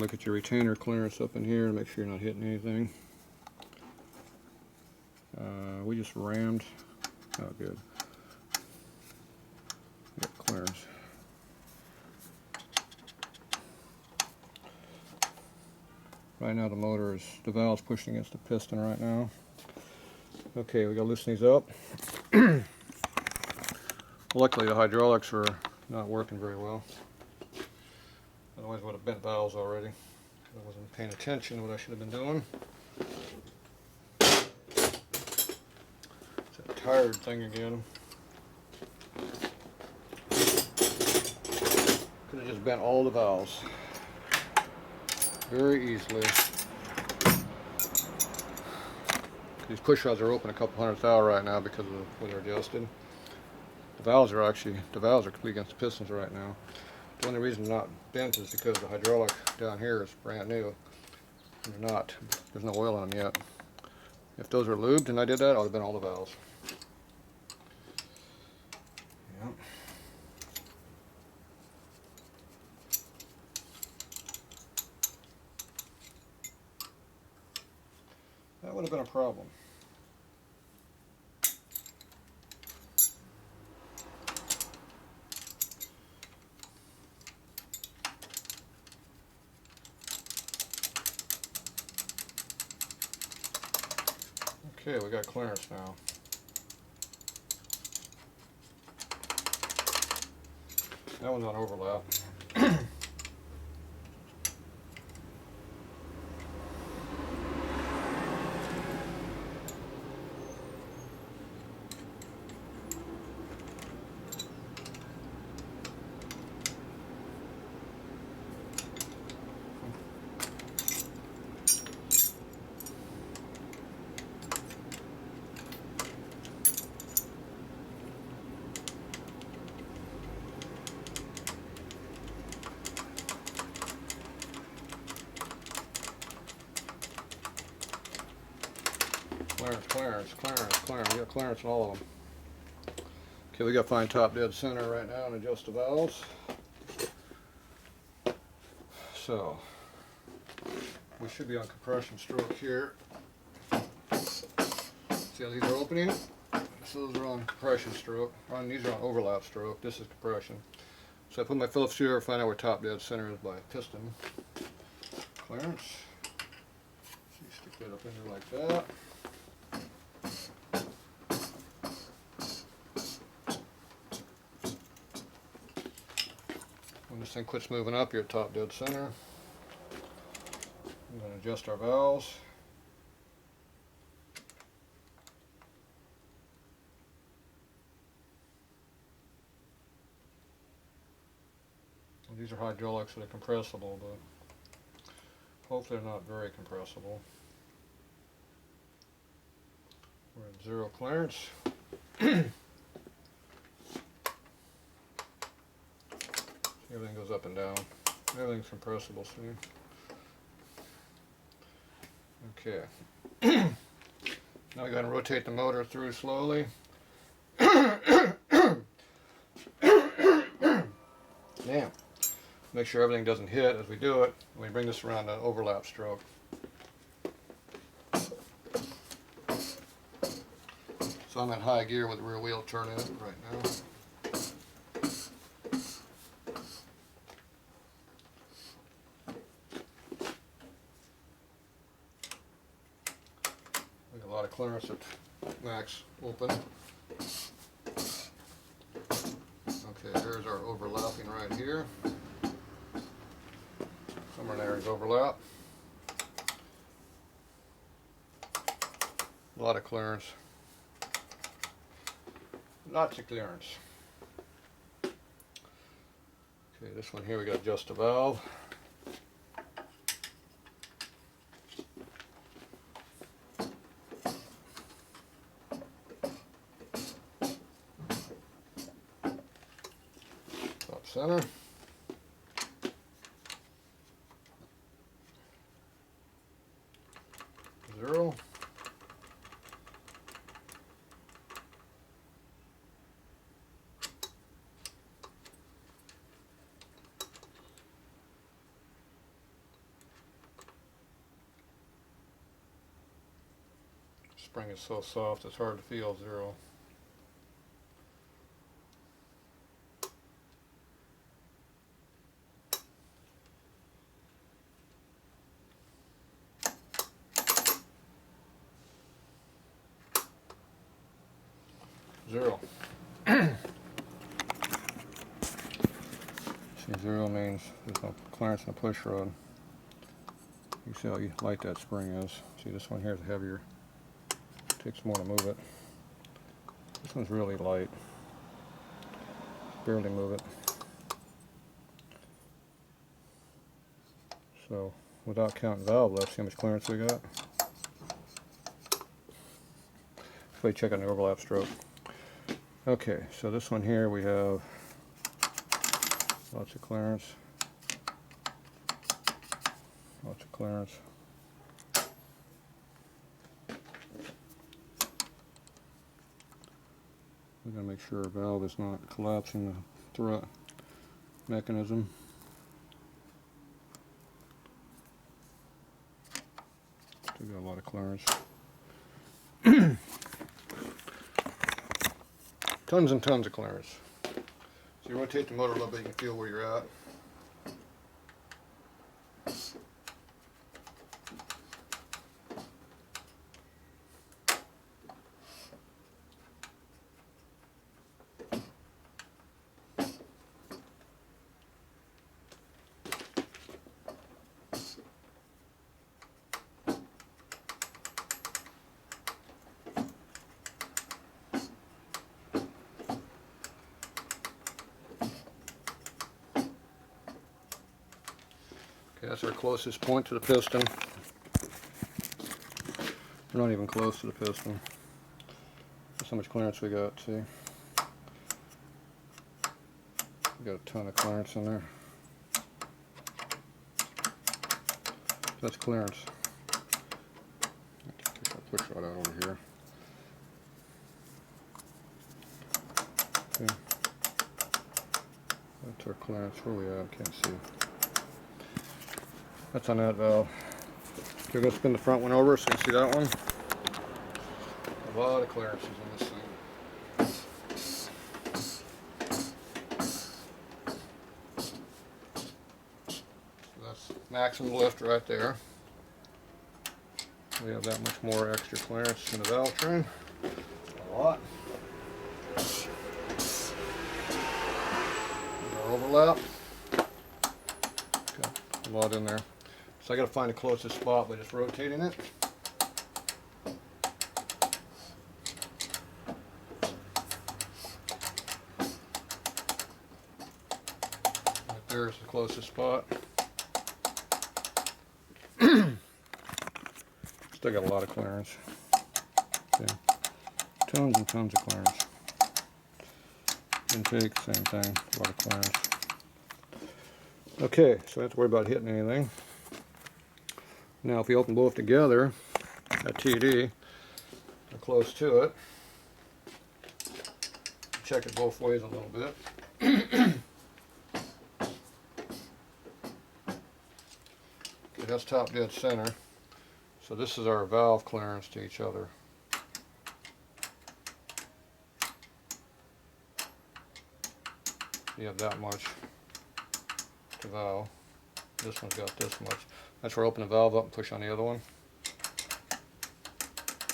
look at your retainer clearance up in here and make sure you're not hitting anything. We just rammed. Oh, good. Got clearance. Right now the valve's pushing against the piston right now. Okay, we gotta loosen these up. Luckily the hydraulics are not working very well. Otherwise I would have bent valves already. I wasn't paying attention to what I should have been doing. It's a tired thing again. Could have just bent all the valves very easily. These push rods are open a couple hundred thou right now because of the way they're adjusted. The valves are completely against the pistons right now. The only reason they're not bent is because the hydraulic down here is brand new. And there's no oil on them yet. If those were lubed and I did that, I would have bent all the valves. Yep. That would have been a problem. Okay, we got clearance now. That one's on overlap. Clearance. We got clearance in all of them. Okay, we got to find top dead center right now and adjust the valves. So, we should be on compression stroke here. See how these are opening? So those are on compression stroke. These are on overlap stroke. This is compression. So I put my Phillips screw, find out where top dead center is by piston. Clearance. So you stick that up in there like that. When this thing quits moving up, you're at top dead center. I'm going to adjust our valves. Well, these are hydraulics that are compressible, but hopefully they're not very compressible. We're at zero clearance. Everything goes up and down. Everything's compressible, see? Okay. Now we're going to rotate the motor through slowly. Damn. Make sure everything doesn't hit as we do it. We bring this around to overlap stroke. So I'm at high gear with the rear wheel turning right now. We got a lot of clearance at max open. Okay, there's our overlapping right here. Somewhere there is overlap. A lot of clearance. Lots of clearance. Okay, this one here we got to adjust the valve. Top center. Zero. spring is so soft it's hard to feel 0. Zero. See, 0 means there's no clearance in the push rod. You see how light that spring is. See, this one here is heavier. It takes more to move it. This one's really light. Barely move it. So, without counting valve left, see how much clearance we got? Let's wait, check on the overlap stroke. Okay, so this one here we have lots of clearance. Lots of clearance. We're going to make sure our valve is not collapsing the thread mechanism. Still got a lot of clearance. Tons and tons of clearance. So you rotate the motor a little bit, you can feel where you're at. Okay, that's our closest point to the piston. We're not even close to the piston. That's how much clearance we got, see? We got a ton of clearance in there. That's clearance. Get that push rod out over here. Okay. That's our clearance. Where are we at? I can't see. That's on that valve. We're going to spin the front one over so you can see that one. A lot of clearances on this thing. So that's maximum lift right there. We have that much more extra clearance in the valve train. A lot. Our overlap. Got a lot in there. So I got to find the closest spot by just rotating it. Right there's the closest spot. Still got a lot of clearance. Okay. Tons and tons of clearance. Intake, same thing, a lot of clearance. Okay, so I don't have to worry about hitting anything. Now if we open both together at TD, or close to it, check it both ways a little bit. Okay, that's top dead center. So this is our valve clearance to each other. You have that much to valve. This one's got this much. That's where I open the valve up and push on the other one.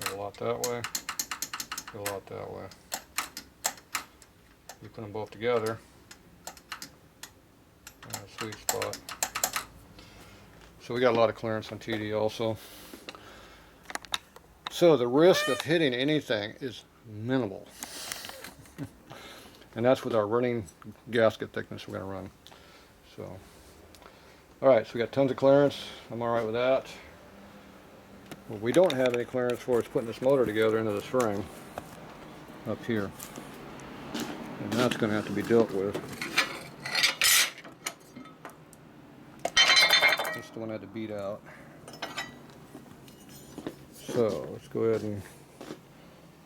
Go a lot that way. Go a lot that way. You put them both together. And a sweet spot. So we got a lot of clearance on TD also. So the risk of hitting anything is minimal. And that's with our running gasket thickness we're going to run. So, alright, so we got tons of clearance. I'm alright with that. What we don't have any clearance for is putting this motor together into the spring up here. And that's going to have to be dealt with. This is the one I had to beat out. So, let's go ahead and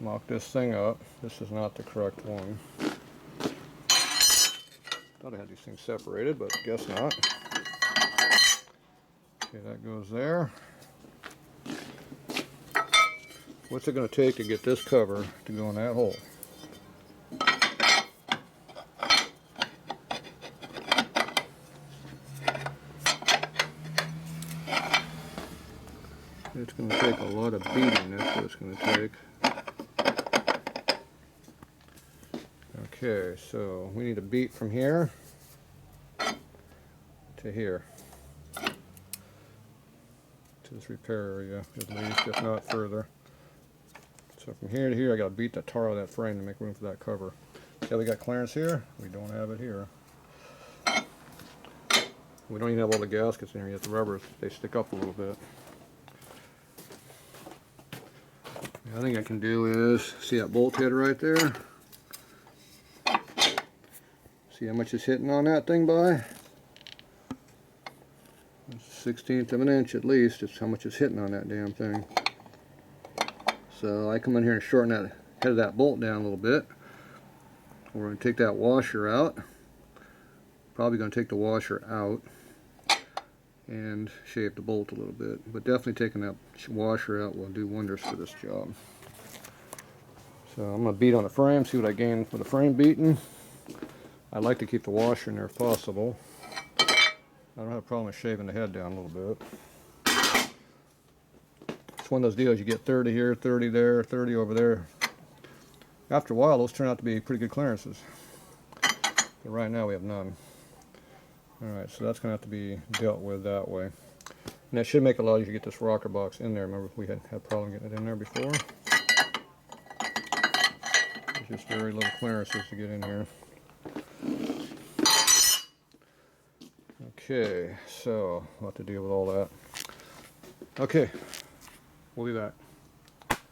mock this thing up. This is not the correct one. Thought I had these things separated, but guess not. Okay, that goes there. What's it going to take to get this cover to go in that hole? It's going to take a lot of beating, that's what it's going to take. Okay, so we need a beat from here to here. To this repair area, at least, if not further. So from here to here, I got to beat the tar out of that frame to make room for that cover. See how we got clearance here? We don't have it here. We don't even have all the gaskets in here yet. The rubbers, they stick up a little bit. The other thing I can do is, see that bolt head right there? See how much it's hitting on that thing by? 1/16 of an inch at least. It's how much it's hitting on that damn thing. So I come in here and shorten that head of that bolt down a little bit. We're going to take that washer out. Probably going to take the washer out and shave the bolt a little bit. But definitely taking that washer out will do wonders for this job. So I'm going to beat on the frame, see what I gain with the frame beating. I like to keep the washer in there if possible. I don't have a problem with shaving the head down a little bit. It's one of those deals, you get 30 here, 30 there, 30 over there. After a while, those turn out to be pretty good clearances. But right now, we have none. Alright, so that's going to have to be dealt with that way. And that should make it a lot easier to get this rocker box in there. Remember, we had a problem getting it in there before. There's just very little clearances to get in here. Okay, so we'll have to deal with all that. Okay, we'll be back.